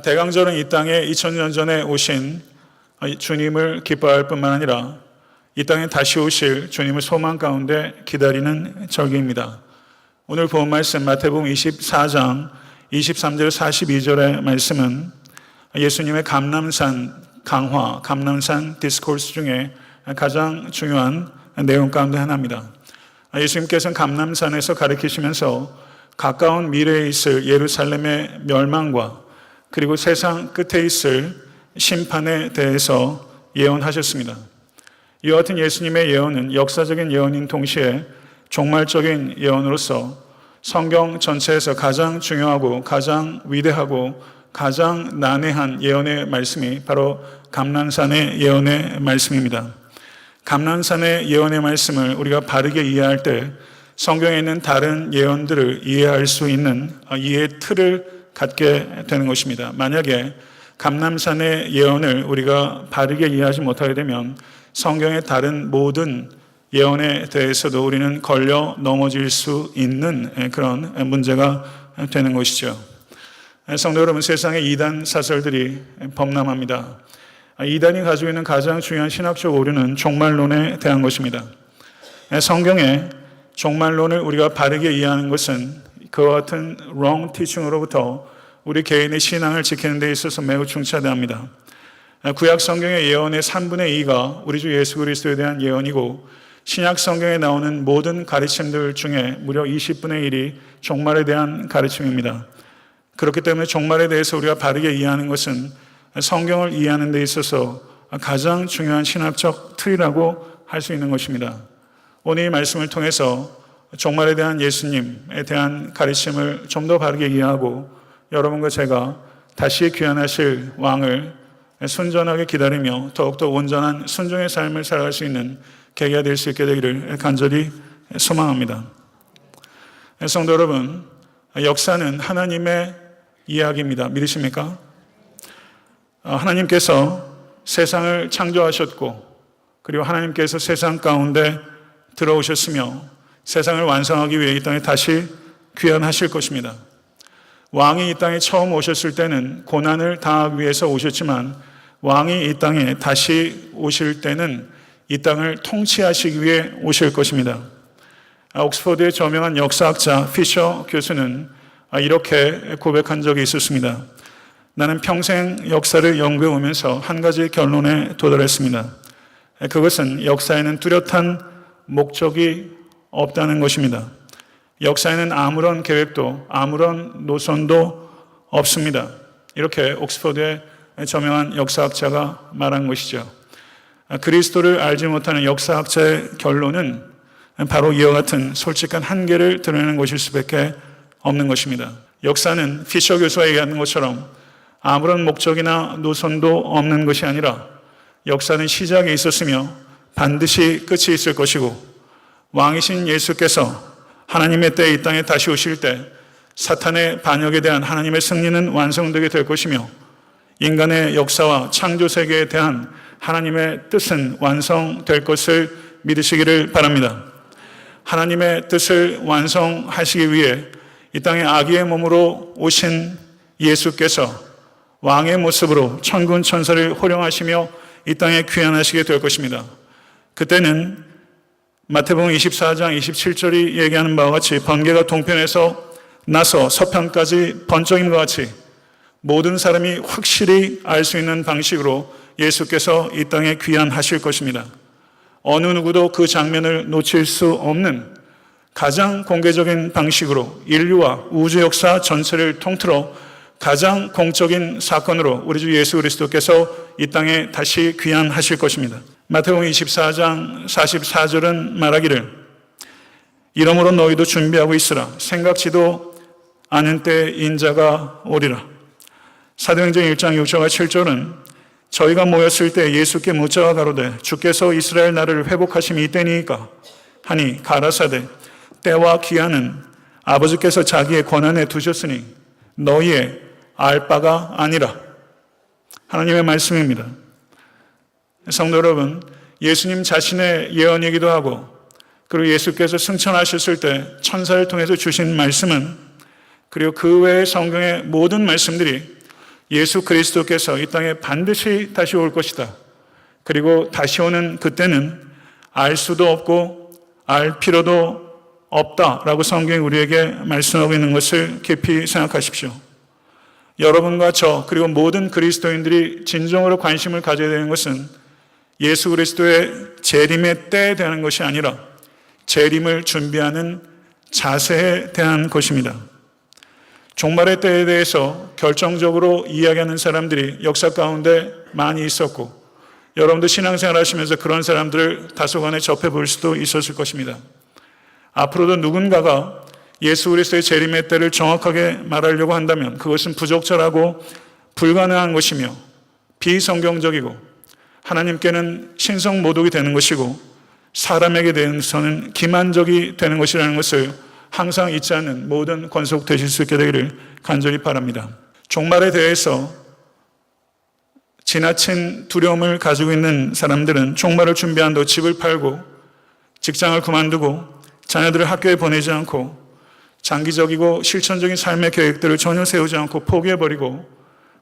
대강절은 이 땅에 2000년 전에 오신 주님을 기뻐할 뿐만 아니라 이 땅에 다시 오실 주님을 소망 가운데 기다리는 절기입니다. 오늘 본 말씀 마태복음 24장 23절 42절의 말씀은 예수님의 감람산 강화, 감람산 디스코스 중에 가장 중요한 내용 가운데 하나입니다. 예수님께서는 감람산에서 가르치시면서 가까운 미래에 있을 예루살렘의 멸망과 그리고 세상 끝에 있을 심판에 대해서 예언하셨습니다. 이와 같은 예수님의 예언은 역사적인 예언인 동시에 종말적인 예언으로서 성경 전체에서 가장 중요하고 가장 위대하고 가장 난해한 예언의 말씀이 바로 감람산의 예언의 말씀입니다. 감람산의 예언의 말씀을 우리가 바르게 이해할 때 성경에 있는 다른 예언들을 이해할 수 있는 이해의 틀을 갖게 되는 것입니다. 만약에 감람산의 예언을 우리가 바르게 이해하지 못하게 되면 성경의 다른 모든 예언에 대해서도 우리는 걸려 넘어질 수 있는 그런 문제가 되는 것이죠. 성도 여러분, 세상에 이단 사설들이 범람합니다. 이단이 가지고 있는 가장 중요한 신학적 오류는 종말론에 대한 것입니다. 성경의 종말론을 우리가 바르게 이해하는 것은 그와 같은 wrong teaching으로부터 우리 개인의 신앙을 지키는 데 있어서 매우 중차대합니다. 구약 성경의 예언의 3분의 2가 우리 주 예수 그리스도에 대한 예언이고 신약 성경에 나오는 모든 가르침들 중에 무려 20분의 1이 종말에 대한 가르침입니다. 그렇기 때문에 종말에 대해서 우리가 바르게 이해하는 것은 성경을 이해하는 데 있어서 가장 중요한 신학적 틀이라고 할 수 있는 것입니다. 오늘 이 말씀을 통해서 종말에 대한 예수님에 대한 가르침을 좀 더 바르게 이해하고 여러분과 제가 다시 귀환하실 왕을 순전하게 기다리며 더욱더 온전한 순종의 삶을 살아갈 수 있는 계기가 될 수 있게 되기를 간절히 소망합니다. 성도 여러분, 역사는 하나님의 이야기입니다. 믿으십니까? 하나님께서 세상을 창조하셨고 그리고 하나님께서 세상 가운데 들어오셨으며 세상을 완성하기 위해 이 땅에 다시 귀환하실 것입니다. 왕이 이 땅에 처음 오셨을 때는 고난을 당하기 위해서 오셨지만 왕이 이 땅에 다시 오실 때는 이 땅을 통치하시기 위해 오실 것입니다. 옥스퍼드의 저명한 역사학자 피셔 교수는 이렇게 고백한 적이 있었습니다. 나는 평생 역사를 연구해 오면서 한 가지 결론에 도달했습니다. 그것은 역사에는 뚜렷한 목적이 없다는 것입니다. 역사에는 아무런 계획도 아무런 노선도 없습니다. 이렇게 옥스퍼드의 저명한 역사학자가 말한 것이죠. 그리스도를 알지 못하는 역사학자의 결론은 바로 이와 같은 솔직한 한계를 드러내는 것일 수밖에 없는 것입니다. 역사는 피셔 교수가 얘기하는 것처럼 아무런 목적이나 노선도 없는 것이 아니라 역사는 시작이 있었으며 반드시 끝이 있을 것이고 왕이신 예수께서 하나님의 때에 이 땅에 다시 오실 때 사탄의 반역에 대한 하나님의 승리는 완성되게 될 것이며 인간의 역사와 창조 세계에 대한 하나님의 뜻은 완성될 것을 믿으시기를 바랍니다. 하나님의 뜻을 완성하시기 위해 이 땅에 아기의 몸으로 오신 예수께서 왕의 모습으로 천군 천사를 호령하시며 이 땅에 귀환하시게 될 것입니다. 그때는 마태복음 24장 27절이 얘기하는 바와 같이 번개가 동편에서 나서 서편까지 번쩍임과 같이 모든 사람이 확실히 알 수 있는 방식으로 예수께서 이 땅에 귀환하실 것입니다. 어느 누구도 그 장면을 놓칠 수 없는 가장 공개적인 방식으로 인류와 우주 역사 전체를 통틀어 가장 공적인 사건으로 우리 주 예수 그리스도께서 이 땅에 다시 귀환하실 것입니다. 마태복음 24장 44절은 말하기를 이러므로 너희도 준비하고 있으라. 생각지도 않은 때에 인자가 오리라. 사도행전 1장 6절과 7절은 저희가 모였을 때 예수께 묻자와 가로되 주께서 이스라엘 나라를 회복하심이 이때니까 하니 가라사대 때와 기한은 아버지께서 자기의 권한에 두셨으니 너희의 알 바가 아니라. 하나님의 말씀입니다. 성도 여러분, 예수님 자신의 예언이기도 하고 그리고 예수께서 승천하셨을 때 천사를 통해서 주신 말씀은 그리고 그 외의 성경의 모든 말씀들이 예수 그리스도께서 이 땅에 반드시 다시 올 것이다. 그리고 다시 오는 그때는 알 수도 없고 알 필요도 없다라고 성경이 우리에게 말씀하고 있는 것을 깊이 생각하십시오. 여러분과 저 그리고 모든 그리스도인들이 진정으로 관심을 가져야 되는 것은 예수 그리스도의 재림의 때에 대한 것이 아니라 재림을 준비하는 자세에 대한 것입니다. 종말의 때에 대해서 결정적으로 이야기하는 사람들이 역사 가운데 많이 있었고 여러분도 신앙생활 하시면서 그런 사람들을 다소간에 접해 볼 수도 있었을 것입니다. 앞으로도 누군가가 예수 그리스도의 재림의 때를 정확하게 말하려고 한다면 그것은 부적절하고 불가능한 것이며 비성경적이고 하나님께는 신성모독이 되는 것이고 사람에게 대해서는 기만적이 되는 것이라는 것을 항상 잊지 않는 모든 권속되실 수 있게 되기를 간절히 바랍니다. 종말에 대해서 지나친 두려움을 가지고 있는 사람들은 종말을 준비한다고 집을 팔고 직장을 그만두고 자녀들을 학교에 보내지 않고 장기적이고 실천적인 삶의 계획들을 전혀 세우지 않고 포기해버리고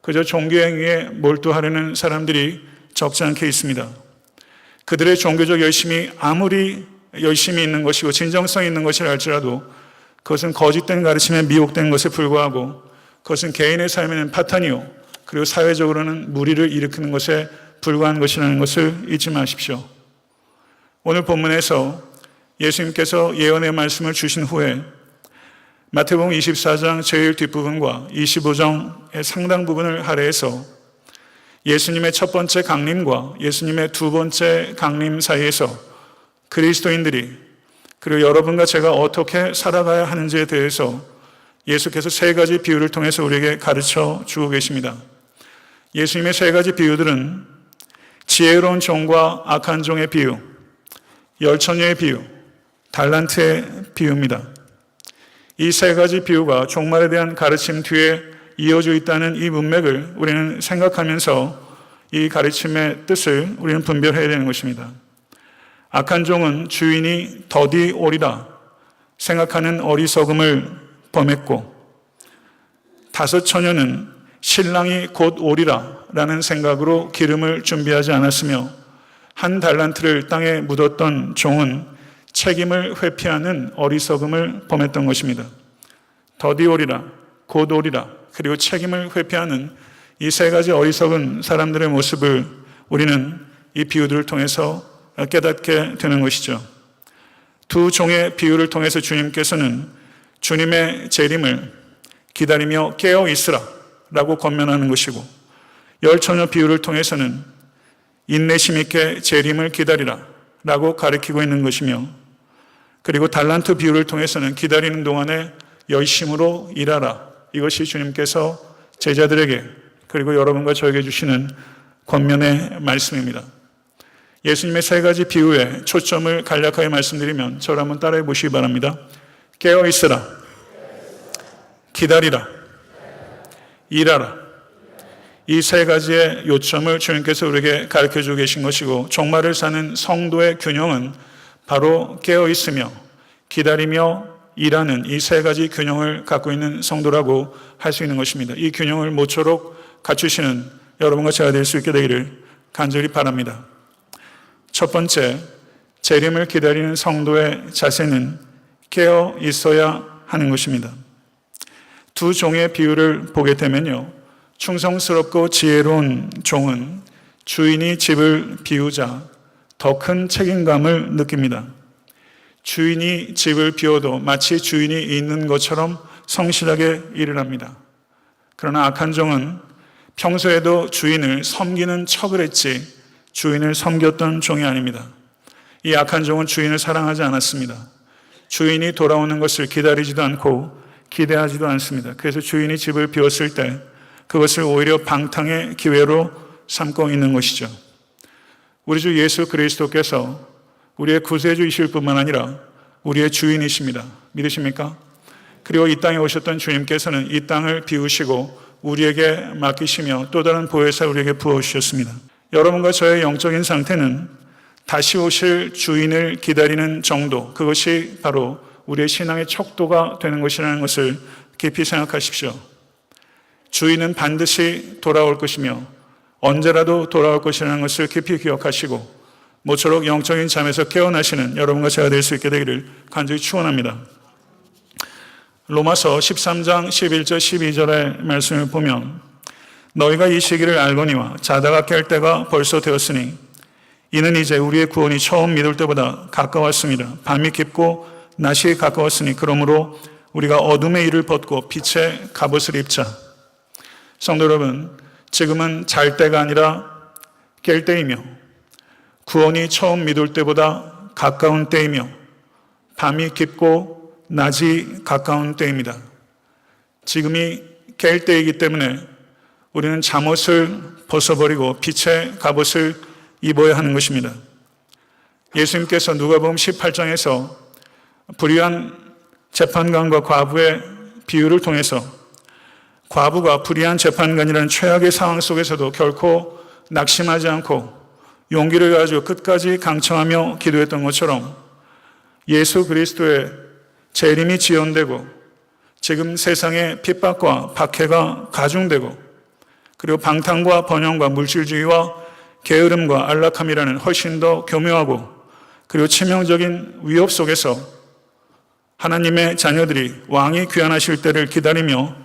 그저 종교행위에 몰두하려는 사람들이 적지 않게 있습니다. 그들의 종교적 열심이 아무리 열심히 있는 것이고 진정성이 있는 것이라 할지라도 그것은 거짓된 가르침에 미혹된 것에 불과하고 그것은 개인의 삶에는 파탄이요 그리고 사회적으로는 무리를 일으키는 것에 불과한 것이라는 것을 잊지 마십시오. 오늘 본문에서 예수님께서 예언의 말씀을 주신 후에 마태복음 24장 제일 뒷부분과 25장의 상당 부분을 할애해서 예수님의 첫 번째 강림과 예수님의 두 번째 강림 사이에서 그리스도인들이 그리고 여러분과 제가 어떻게 살아가야 하는지에 대해서 예수께서 세 가지 비유를 통해서 우리에게 가르쳐 주고 계십니다. 예수님의 세 가지 비유들은 지혜로운 종과 악한 종의 비유, 열처녀의 비유, 달란트의 비유입니다. 이 세 가지 비유가 종말에 대한 가르침 뒤에 이어져 있다는 이 문맥을 우리는 생각하면서 이 가르침의 뜻을 우리는 분별해야 되는 것입니다. 악한 종은 주인이 더디 오리라 생각하는 어리석음을 범했고 다섯 처녀는 신랑이 곧 오리라 라는 생각으로 기름을 준비하지 않았으며 한 달란트를 땅에 묻었던 종은 책임을 회피하는 어리석음을 범했던 것입니다. 더디 오리라, 곧 오리라, 그리고 책임을 회피하는 이 세 가지 어리석은 사람들의 모습을 우리는 이 비유들을 통해서 깨닫게 되는 것이죠. 두 종의 비유를 통해서 주님께서는 주님의 재림을 기다리며 깨어 있으라 라고 권면하는 것이고 열처녀 비유를 통해서는 인내심 있게 재림을 기다리라 라고 가르치고 있는 것이며 그리고 달란트 비유를 통해서는 기다리는 동안에 열심으로 일하라 이것이 주님께서 제자들에게 그리고 여러분과 저에게 주시는 권면의 말씀입니다. 예수님의 세 가지 비유에 초점을 간략하게 말씀드리면 저를 한번 따라해 보시기 바랍니다. 깨어 있으라, 기다리라, 일하라. 이 세 가지의 요점을 주님께서 우리에게 가르쳐주고 계신 것이고 종말을 사는 성도의 균형은 바로 깨어 있으며 기다리며 일하는 이 세 가지 균형을 갖고 있는 성도라고 할 수 있는 것입니다. 이 균형을 모쪼록 갖추시는 여러분과 제가 될 수 있게 되기를 간절히 바랍니다. 첫 번째, 재림을 기다리는 성도의 자세는 깨어 있어야 하는 것입니다. 두 종의 비유를 보게 되면요. 충성스럽고 지혜로운 종은 주인이 집을 비우자 더 큰 책임감을 느낍니다. 주인이 집을 비워도 마치 주인이 있는 것처럼 성실하게 일을 합니다. 그러나 악한 종은 평소에도 주인을 섬기는 척을 했지 주인을 섬겼던 종이 아닙니다. 이 악한 종은 주인을 사랑하지 않았습니다. 주인이 돌아오는 것을 기다리지도 않고 기대하지도 않습니다. 그래서 주인이 집을 비웠을 때 그것을 오히려 방탕의 기회로 삼고 있는 것이죠. 우리 주 예수 그리스도께서 우리의 구세주이실 뿐만 아니라 우리의 주인이십니다. 믿으십니까? 그리고 이 땅에 오셨던 주님께서는 이 땅을 비우시고 우리에게 맡기시며 또 다른 보혜사를 우리에게 부어주셨습니다. 여러분과 저의 영적인 상태는 다시 오실 주인을 기다리는 정도, 그것이 바로 우리의 신앙의 척도가 되는 것이라는 것을 깊이 생각하십시오. 주인은 반드시 돌아올 것이며 언제라도 돌아올 것이라는 것을 깊이 기억하시고 모쪼록 영적인 잠에서 깨어나시는 여러분과 제가 될 수 있게 되기를 간절히 축원합니다. 로마서 13장 11절 12절의 말씀을 보면 너희가 이 시기를 알거니와 자다가 깰 때가 벌써 되었으니 이는 이제 우리의 구원이 처음 믿을 때보다 가까웠습니다. 밤이 깊고 낮이 가까웠으니 그러므로 우리가 어둠의 일을 벗고 빛의 갑옷을 입자. 성도 여러분, 지금은 잘 때가 아니라 깰 때이며 구원이 처음 믿을 때보다 가까운 때이며 밤이 깊고 낮이 가까운 때입니다. 지금이 깰 때이기 때문에 우리는 잠옷을 벗어버리고 빛의 갑옷을 입어야 하는 것입니다. 예수님께서 누가복음 18장에서 불의한 재판관과 과부의 비유를 통해서 과부가 불의한 재판관이라는 최악의 상황 속에서도 결코 낙심하지 않고 용기를 가지고 끝까지 강청하며 기도했던 것처럼 예수 그리스도의 재림이 지연되고 지금 세상의 핍박과 박해가 가중되고 그리고 방탕과 번영과 물질주의와 게으름과 안락함이라는 훨씬 더 교묘하고 그리고 치명적인 위협 속에서 하나님의 자녀들이 왕이 귀환하실 때를 기다리며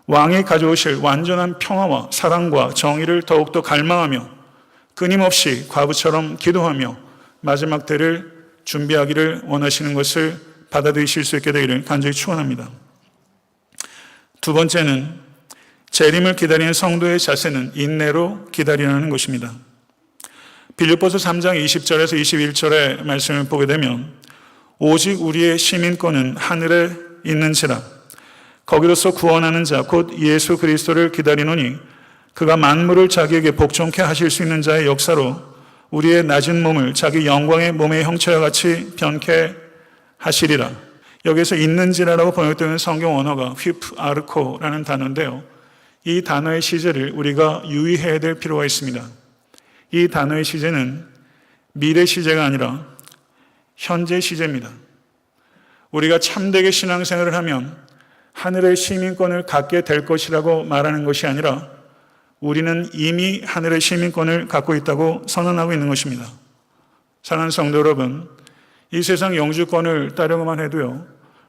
왕이 가져오실 완전한 평화와 사랑과 정의를 더욱더 갈망하며 끊임없이 과부처럼 기도하며 마지막 때를 준비하기를 원하시는 것을 받아들이실 수 있게 되기를 간절히 축원합니다. 두 번째는 재림을 기다리는 성도의 자세는 인내로 기다리라는 것입니다. 빌립보서 3장 20절에서 21절의 말씀을 보게 되면 오직 우리의 시민권은 하늘에 있는지라 거기로서 구원하는 자 곧 예수 그리스도를 기다리노니 그가 만물을 자기에게 복종케 하실 수 있는 자의 역사로 우리의 낮은 몸을 자기 영광의 몸의 형체와 같이 변케 하시리라. 여기서 있는지라라고 번역되는 성경 언어가 휘프 아르코라는 단어인데요. 이 단어의 시제를 우리가 유의해야 될 필요가 있습니다. 이 단어의 시제는 미래 시제가 아니라 현재 시제입니다. 우리가 참되게 신앙생활을 하면 하늘의 시민권을 갖게 될 것이라고 말하는 것이 아니라 우리는 이미 하늘의 시민권을 갖고 있다고 선언하고 있는 것입니다. 사랑하는 성도 여러분, 이 세상 영주권을 따려고만 해도요,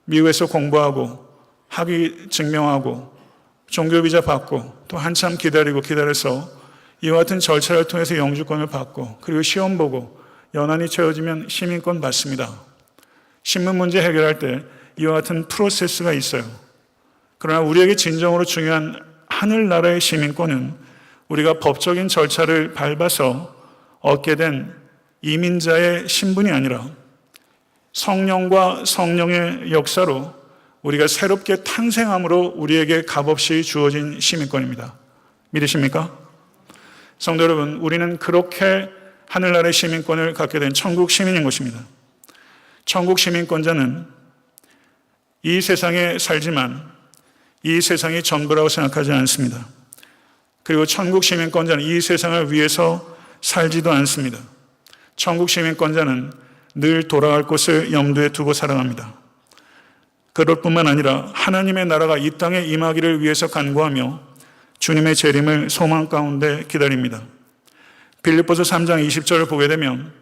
미국에서 공부하고 학위 증명하고 종교비자 받고 또 한참 기다려서 이와 같은 절차를 통해서 영주권을 받고 그리고 시험 보고 연한이 채워지면 시민권 받습니다. 신문 문제 해결할 때 이와 같은 프로세스가 있어요. 그러나 우리에게 진정으로 중요한 하늘나라의 시민권은 우리가 법적인 절차를 밟아서 얻게 된 이민자의 신분이 아니라 성령과 성령의 역사로 우리가 새롭게 탄생함으로 우리에게 값없이 주어진 시민권입니다. 믿으십니까? 성도 여러분, 우리는 그렇게 하늘나라의 시민권을 갖게 된 천국 시민인 것입니다. 천국 시민권자는 이 세상에 살지만 이 세상이 전부라고 생각하지 않습니다. 그리고 천국 시민권자는 이 세상을 위해서 살지도 않습니다. 천국 시민권자는 늘 돌아갈 곳을 염두에 두고 살아갑니다. 그럴 뿐만 아니라 하나님의 나라가 이 땅에 임하기를 위해서 간구하며 주님의 재림을 소망 가운데 기다립니다. 빌립보서 3장 20절을 보게 되면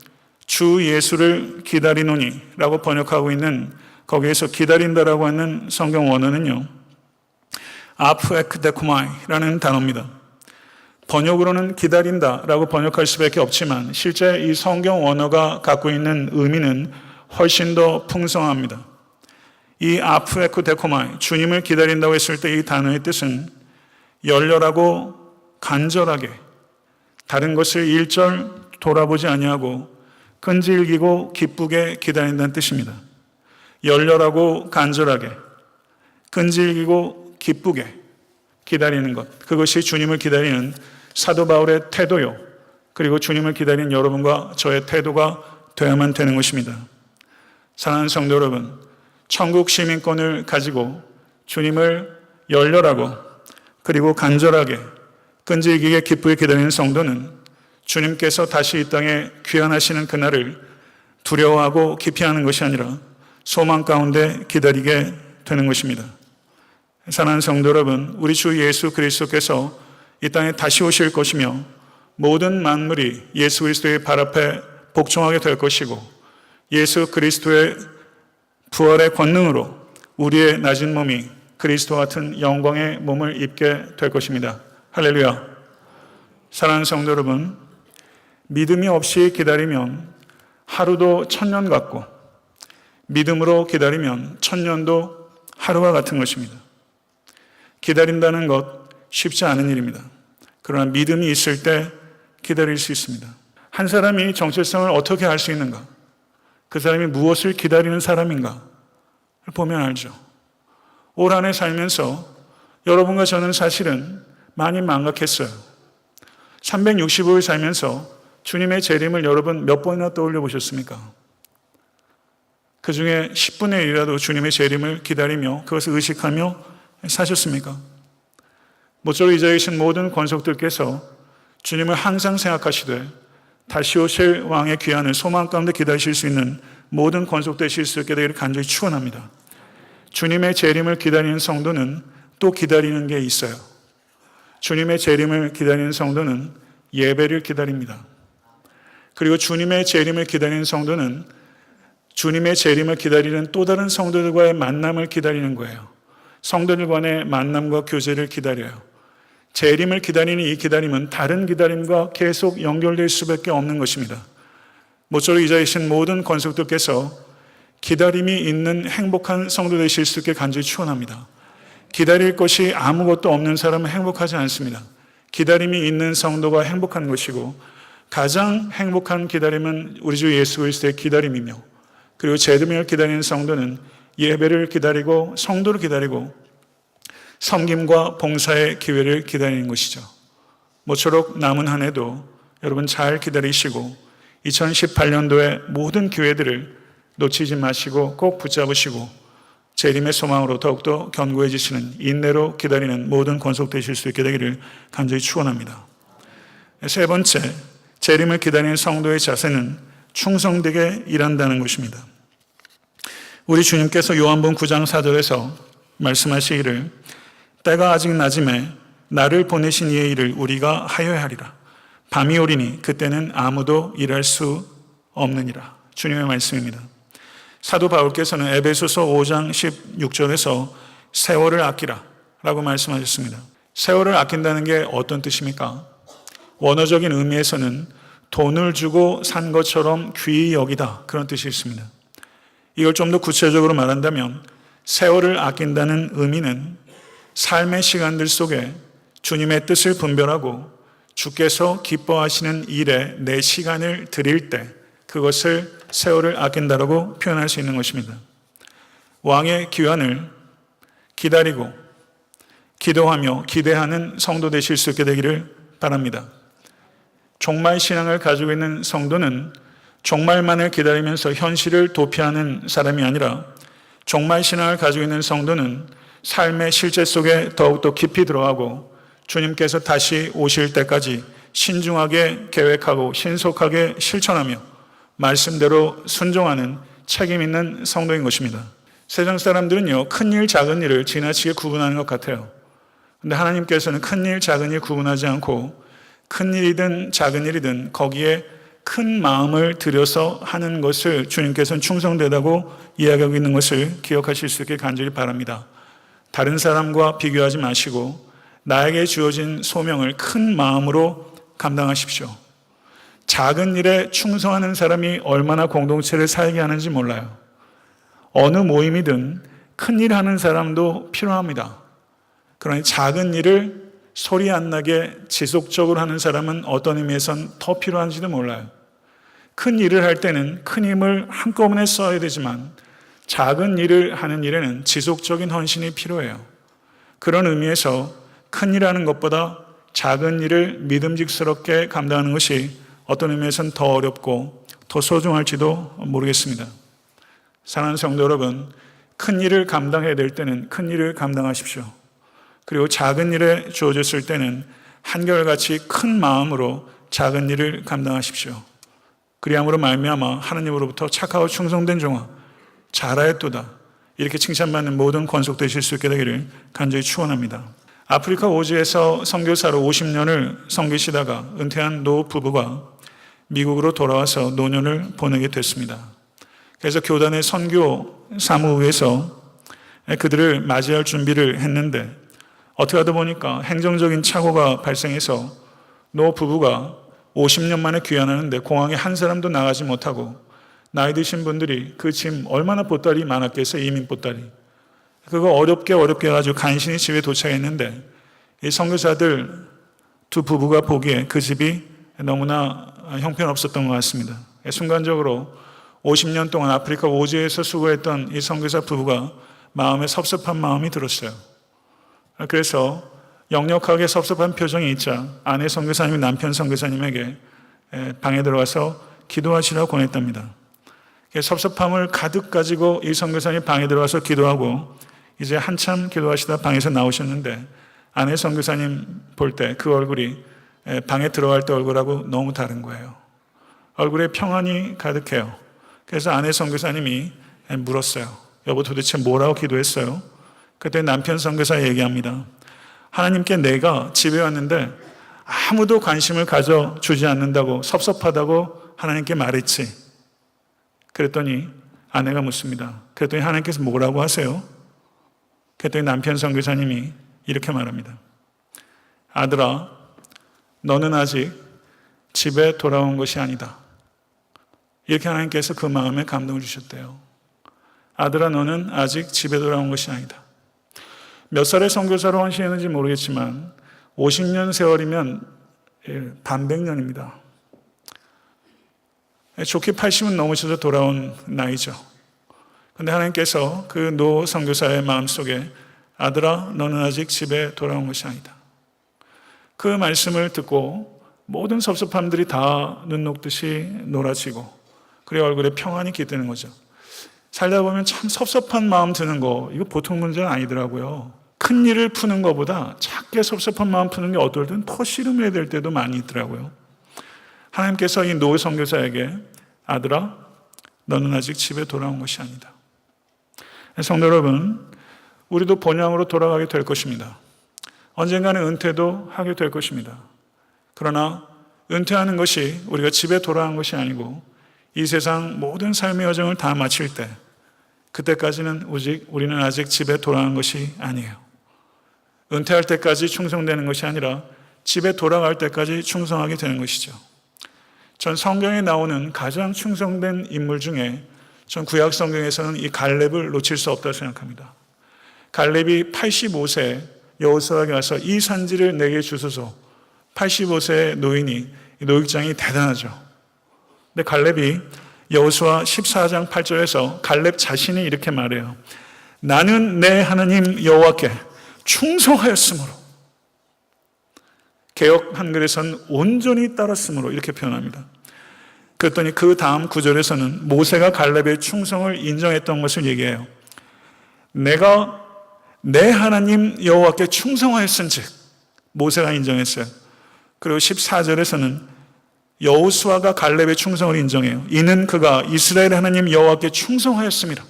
주 예수를 기다리노니 라고 번역하고 있는 거기에서 기다린다라고 하는 성경 원어는요, 아프에크데코마이라는 단어입니다. 번역으로는 기다린다라고 번역할 수밖에 없지만 실제 이 성경 원어가 갖고 있는 의미는 훨씬 더 풍성합니다. 이 아프에크데코마이, 주님을 기다린다고 했을 때 이 단어의 뜻은 열렬하고 간절하게 다른 것을 일절 돌아보지 아니하고 끈질기고 기쁘게 기다린다는 뜻입니다. 열렬하고 간절하게 끈질기고 기쁘게 기다리는 것, 그것이 주님을 기다리는 사도 바울의 태도요, 그리고 주님을 기다리는 여러분과 저의 태도가 되어야만 되는 것입니다. 사랑하는 성도 여러분, 천국 시민권을 가지고 주님을 열렬하고 그리고 간절하게 끈질기게 기쁘게 기다리는 성도는 주님께서 다시 이 땅에 귀환하시는 그날을 두려워하고 기피하는 것이 아니라 소망 가운데 기다리게 되는 것입니다. 사랑하는 성도 여러분, 우리 주 예수 그리스도께서 이 땅에 다시 오실 것이며 모든 만물이 예수 그리스도의 발 앞에 복종하게 될 것이고 예수 그리스도의 부활의 권능으로 우리의 낮은 몸이 그리스도 같은 영광의 몸을 입게 될 것입니다. 할렐루야. 사랑하는 성도 여러분, 믿음이 없이 기다리면 하루도 천년 같고 믿음으로 기다리면 천년도 하루와 같은 것입니다. 기다린다는 것 쉽지 않은 일입니다. 그러나 믿음이 있을 때 기다릴 수 있습니다. 한 사람이 정체성을 어떻게 알 수 있는가? 그 사람이 무엇을 기다리는 사람인가? 보면 알죠. 올 한 해 살면서 여러분과 저는 사실은 많이 망각했어요. 365일 살면서 주님의 재림을 여러분 몇 번이나 떠올려 보셨습니까? 그 중에 10분의 1이라도 주님의 재림을 기다리며 그것을 의식하며 사셨습니까? 모쪼록 이 자리에 계신 모든 권속들께서 주님을 항상 생각하시되 다시 오실 왕의 귀환을 소망 가운데 기다리실 수 있는 모든 권속 되실 수 있게 되기를 간절히 축원합니다. 주님의 재림을 기다리는 성도는 또 기다리는 게 있어요. 주님의 재림을 기다리는 성도는 예배를 기다립니다. 그리고 주님의 재림을 기다리는 성도는 주님의 재림을 기다리는 또 다른 성도들과의 만남을 기다리는 거예요. 성도들 간의 만남과 교제를 기다려요. 재림을 기다리는 이 기다림은 다른 기다림과 계속 연결될 수밖에 없는 것입니다. 모쪼록 이 자리에 계신 모든 권속들께서 기다림이 있는 행복한 성도 되실 수 있게 간절히 축원합니다. 기다릴 것이 아무것도 없는 사람은 행복하지 않습니다. 기다림이 있는 성도가 행복한 것이고 가장 행복한 기다림은 우리 주 예수 그리스도의 기다림이며 그리고 재림을 기다리는 성도는 예배를 기다리고 성도를 기다리고 섬김과 봉사의 기회를 기다리는 것이죠. 모쪼록 남은 한 해도 여러분 잘 기다리시고 2018년도에 모든 기회들을 놓치지 마시고 꼭 붙잡으시고 재림의 소망으로 더욱더 견고해지시는 인내로 기다리는 모든 권속 되실 수 있게 되기를 간절히 축원합니다. 세 번째, 재림을 기다리는 성도의 자세는 충성되게 일한다는 것입니다. 우리 주님께서 요한복음 9장 4절에서 말씀하시기를 때가 아직 낮음에 나를 보내신 이의 일을 우리가 하여야 하리라. 밤이 오리니 그때는 아무도 일할 수 없느니라. 주님의 말씀입니다. 사도 바울께서는 에베소서 5장 16절에서 세월을 아끼라 라고 말씀하셨습니다. 세월을 아낀다는 게 어떤 뜻입니까? 원어적인 의미에서는 돈을 주고 산 것처럼 귀히 여기다 그런 뜻이 있습니다. 이걸 좀 더 구체적으로 말한다면 세월을 아낀다는 의미는 삶의 시간들 속에 주님의 뜻을 분별하고 주께서 기뻐하시는 일에 내 시간을 드릴 때 그것을 세월을 아낀다라고 표현할 수 있는 것입니다. 왕의 귀환을 기다리고 기도하며 기대하는 성도 되실 수 있게 되기를 바랍니다. 종말 신앙을 가지고 있는 성도는 종말만을 기다리면서 현실을 도피하는 사람이 아니라 종말 신앙을 가지고 있는 성도는 삶의 실제 속에 더욱더 깊이 들어가고 주님께서 다시 오실 때까지 신중하게 계획하고 신속하게 실천하며 말씀대로 순종하는 책임 있는 성도인 것입니다. 세상 사람들은요, 큰일 작은 일을 지나치게 구분하는 것 같아요. 그런데 하나님께서는 큰일 작은 일 구분하지 않고 큰일이든 작은 일이든 거기에 큰 마음을 들여서 하는 것을 주님께서는 충성되다고 이야기하고 있는 것을 기억하실 수 있게 간절히 바랍니다. 다른 사람과 비교하지 마시고 나에게 주어진 소명을 큰 마음으로 감당하십시오. 작은 일에 충성하는 사람이 얼마나 공동체를 살게 하는지 몰라요. 어느 모임이든 큰 일 하는 사람도 필요합니다. 그러니 작은 일을 소리 안 나게 지속적으로 하는 사람은 어떤 의미에선 더 필요한지도 몰라요. 큰 일을 할 때는 큰 힘을 한꺼번에 써야 되지만 작은 일을 하는 일에는 지속적인 헌신이 필요해요. 그런 의미에서 큰 일 하는 것보다 작은 일을 믿음직스럽게 감당하는 것이 어떤 의미에서는 더 어렵고 더 소중할지도 모르겠습니다. 사랑하는 성도 여러분, 큰 일을 감당해야 될 때는 큰 일을 감당하십시오. 그리고 작은 일에 주어졌을 때는 한결같이 큰 마음으로 작은 일을 감당하십시오. 그리함으로 말미암아 하나님으로부터 착하고 충성된 종아 잘하였도다 이렇게 칭찬받는 모든 권속 되실 수 있게 되기를 간절히 축원합니다. 아프리카 오지에서 선교사로 50년을 섬기시다가 은퇴한 노 부부가 미국으로 돌아와서 노년을 보내게 됐습니다. 그래서 교단의 선교 사무부에서 그들을 맞이할 준비를 했는데 어떻게 하다 보니까 행정적인 착오가 발생해서 노 부부가 50년 만에 귀환하는데 공항에 한 사람도 나가지 못하고 나이 드신 분들이 그 짐 얼마나 보따리 많았겠어요. 이민 보따리. 그거 어렵게 해가지고 간신히 집에 도착했는데 이 선교사들 두 부부가 보기에 그 집이 너무나 형편없었던 것 같습니다. 순간적으로 50년 동안 아프리카 오지에서 수고했던 이 선교사 부부가 마음에 섭섭한 마음이 들었어요. 그래서 역력하게 섭섭한 표정이 있자 아내 선교사님이 남편 선교사님에게 방에 들어가서 기도하시라고 권했답니다. 섭섭함을 가득 가지고 이 선교사님이 방에 들어가서 기도하고 이제 한참 기도하시다 방에서 나오셨는데 아내 선교사님 볼 때 그 얼굴이 방에 들어갈 때 얼굴하고 너무 다른 거예요. 얼굴에 평안이 가득해요. 그래서 아내 선교사님이 물었어요. 여보 도대체 뭐라고 기도했어요? 그때 남편 선교사 얘기합니다. 하나님께 내가 집에 왔는데 아무도 관심을 가져주지 않는다고 섭섭하다고 하나님께 말했지. 그랬더니 아내가 묻습니다. 그랬더니 하나님께서 뭐라고 하세요? 그랬더니 남편 선교사님이 이렇게 말합니다. 아들아, 너는 아직 집에 돌아온 것이 아니다. 이렇게 하나님께서 그 마음에 감동을 주셨대요. 아들아, 너는 아직 집에 돌아온 것이 아니다. 몇 살의 선교사로 헌신했는지 모르겠지만 50년 세월이면 반백년입니다. 좋게 80은 넘으셔서 돌아온 나이죠. 그런데 하나님께서 그 노 선교사의 마음속에 아들아, 너는 아직 집에 돌아온 것이 아니다. 그 말씀을 듣고 모든 섭섭함들이 다 눈 녹듯이 놀아지고 그의 얼굴에 평안이 깃드는 거죠. 살다 보면 참 섭섭한 마음 드는 거 이거 보통 문제는 아니더라고요. 큰 일을 푸는 것보다 작게 섭섭한 마음 푸는 게 어떨 때는 더 씨름해야 될 때도 많이 있더라고요. 하나님께서 이 노 선교사에게 아들아, 너는 아직 집에 돌아온 것이 아니다. 성도 여러분, 우리도 본향으로 돌아가게 될 것입니다. 언젠가는 은퇴도 하게 될 것입니다. 그러나 은퇴하는 것이 우리가 집에 돌아간 것이 아니고 이 세상 모든 삶의 여정을 다 마칠 때 그때까지는 우리는 아직 집에 돌아간 것이 아니에요. 은퇴할 때까지 충성되는 것이 아니라 집에 돌아갈 때까지 충성하게 되는 것이죠. 전 성경에 나오는 가장 충성된 인물 중에 전 구약 성경에서는 이 갈렙을 놓칠 수 없다고 생각합니다. 갈렙이 85세 여호수아에게 와서 이 산지를 내게 주소서. 85세의 노인이 노익장이 대단하죠. 근데 갈렙이 여호수아 14장 8절에서 갈렙 자신이 이렇게 말해요. 나는 내 하나님 여호와께 충성하였으므로. 개역 한글에서는 온전히 따랐으므로 이렇게 표현합니다. 그랬더니 그 다음 구절에서는 모세가 갈렙의 충성을 인정했던 것을 얘기해요. 내가 내 하나님 여호와께 충성하였은즉 모세가 인정했어요. 그리고 14절에서는 여호수아가 갈렙의 충성을 인정해요. 이는 그가 이스라엘 하나님 여호와께 충성하였습니다.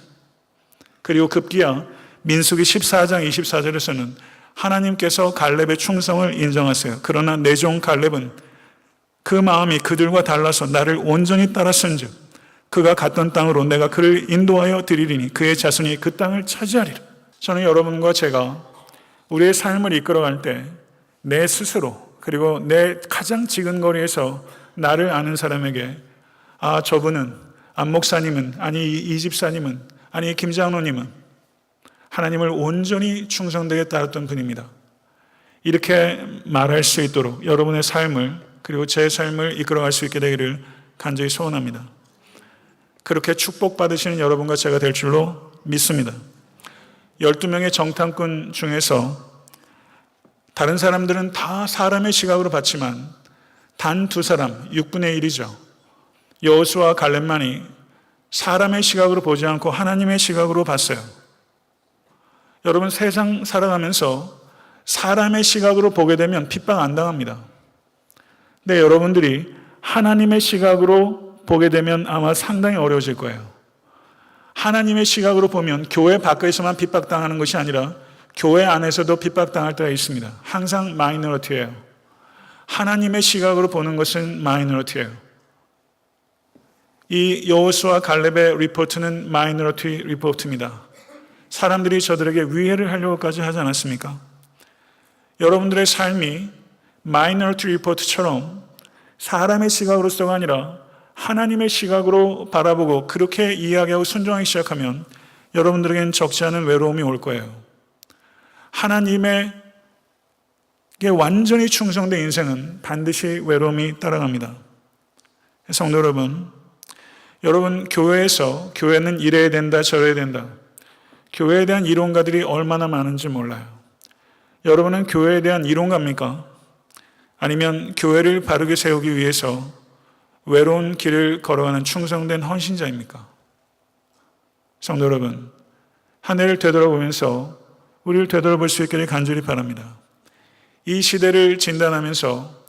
그리고 급기야 민수기 14장 24절에서는 하나님께서 갈렙의 충성을 인정하세요. 그러나 내 종 갈렙은 그 마음이 그들과 달라서 나를 온전히 따랐은즉 그가 갔던 땅으로 내가 그를 인도하여 드리리니 그의 자손이 그 땅을 차지하리라. 저는 여러분과 제가 우리의 삶을 이끌어갈 때 내 스스로 그리고 내 가장 지근거리에서 나를 아는 사람에게 저분은 안 목사님은 아니 이 집사님은 아니 김 장로님은 하나님을 온전히 충성되게 따랐던 분입니다. 이렇게 말할 수 있도록 여러분의 삶을 그리고 제 삶을 이끌어갈 수 있게 되기를 간절히 소원합니다. 그렇게 축복받으시는 여러분과 제가 될 줄로 믿습니다. 12명의 정탐꾼 중에서 다른 사람들은 다 사람의 시각으로 봤지만 단 2사람, 6분의 1이죠. 여호수아와 갈렙만이 사람의 시각으로 보지 않고 하나님의 시각으로 봤어요. 여러분 세상 살아가면서 사람의 시각으로 보게 되면 핍박 안 당합니다. 근데 여러분들이 하나님의 시각으로 보게 되면 아마 상당히 어려워질 거예요. 하나님의 시각으로 보면 교회 밖에서만 핍박당하는 것이 아니라 교회 안에서도 핍박당할 때가 있습니다. 항상 마이너리티예요. 하나님의 시각으로 보는 것은 마이너리티예요. 이 여호수아 갈렙의 리포트는 마이너리티 리포트입니다. 사람들이 저들에게 위해를 하려고까지 하지 않았습니까? 여러분들의 삶이 마이너리티 리포트처럼 사람의 시각으로서가 아니라 하나님의 시각으로 바라보고 그렇게 이야기하고 순종하기 시작하면 여러분들에게는 적지 않은 외로움이 올 거예요. 하나님에게 완전히 충성된 인생은 반드시 외로움이 따라갑니다. 성도 여러분 교회에서 교회는 이래야 된다 저래야 된다. 교회에 대한 이론가들이 얼마나 많은지 몰라요. 여러분은 교회에 대한 이론가입니까? 아니면 교회를 바르게 세우기 위해서 외로운 길을 걸어가는 충성된 헌신자입니까? 성도 여러분, 한 해를 되돌아보면서 우리를 되돌아볼 수 있기를 간절히 바랍니다. 이 시대를 진단하면서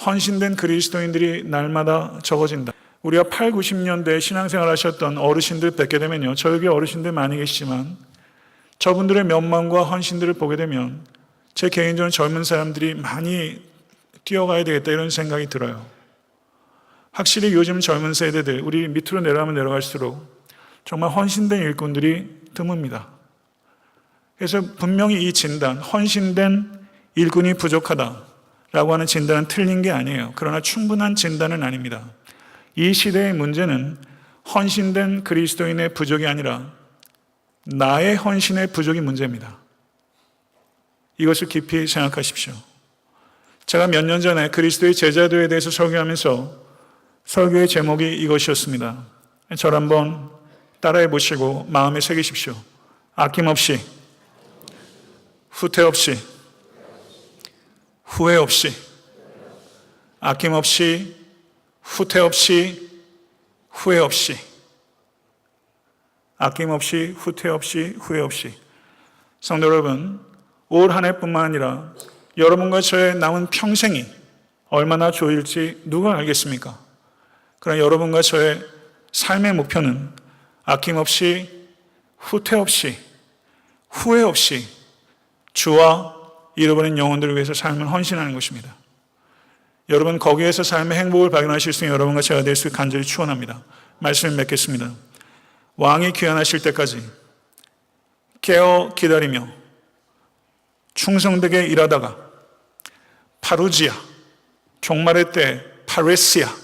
헌신된 그리스도인들이 날마다 적어진다. 우리가 8, 90년대에 신앙생활 하셨던 어르신들 뵙게 되면요. 저에게 어르신들 많이 계시지만 저분들의 면망과 헌신들을 보게 되면 제 개인적으로 젊은 사람들이 많이 뛰어가야 되겠다 이런 생각이 들어요. 확실히 요즘 젊은 세대들, 우리 밑으로 내려가면 내려갈수록 정말 헌신된 일꾼들이 드뭅니다. 그래서 분명히 이 진단, 헌신된 일꾼이 부족하다라고 하는 진단은 틀린 게 아니에요. 그러나 충분한 진단은 아닙니다. 이 시대의 문제는 헌신된 그리스도인의 부족이 아니라 나의 헌신의 부족이 문제입니다. 이것을 깊이 생각하십시오. 제가 몇 년 전에 그리스도의 제자도에 대해서 설교하면서 설교의 제목이 이것이었습니다. 저를 한번 따라해 보시고 마음에 새기십시오. 아낌없이, 후퇴 없이, 후회 없이, 아낌없이, 후퇴 없이, 후회 없이, 아낌없이, 후퇴 없이, 후회 없이. 성도 여러분, 올 한 해뿐만 아니라 여러분과 저의 남은 평생이 얼마나 좋을지 누가 알겠습니까? 그러나 여러분과 저의 삶의 목표는 아낌없이, 후퇴 없이, 후회 없이 주와 잃어버린 영혼들을 위해서 삶을 헌신하는 것입니다. 여러분 거기에서 삶의 행복을 발견하실 수 있는 여러분과 제가 될 수 있게 간절히 축원합니다. 말씀을 맺겠습니다. 왕이 귀환하실 때까지 깨어 기다리며 충성되게 일하다가 파루지아, 종말의 때 파레시아,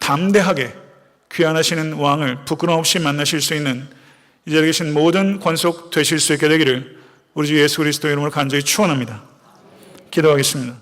담대하게 귀환하시는 왕을 부끄럼 없이 만나실 수 있는 이 자리에 계신 모든 권속 되실 수 있게 되기를 우리 주 예수 그리스도의 이름으로 간절히 축원합니다. 기도하겠습니다.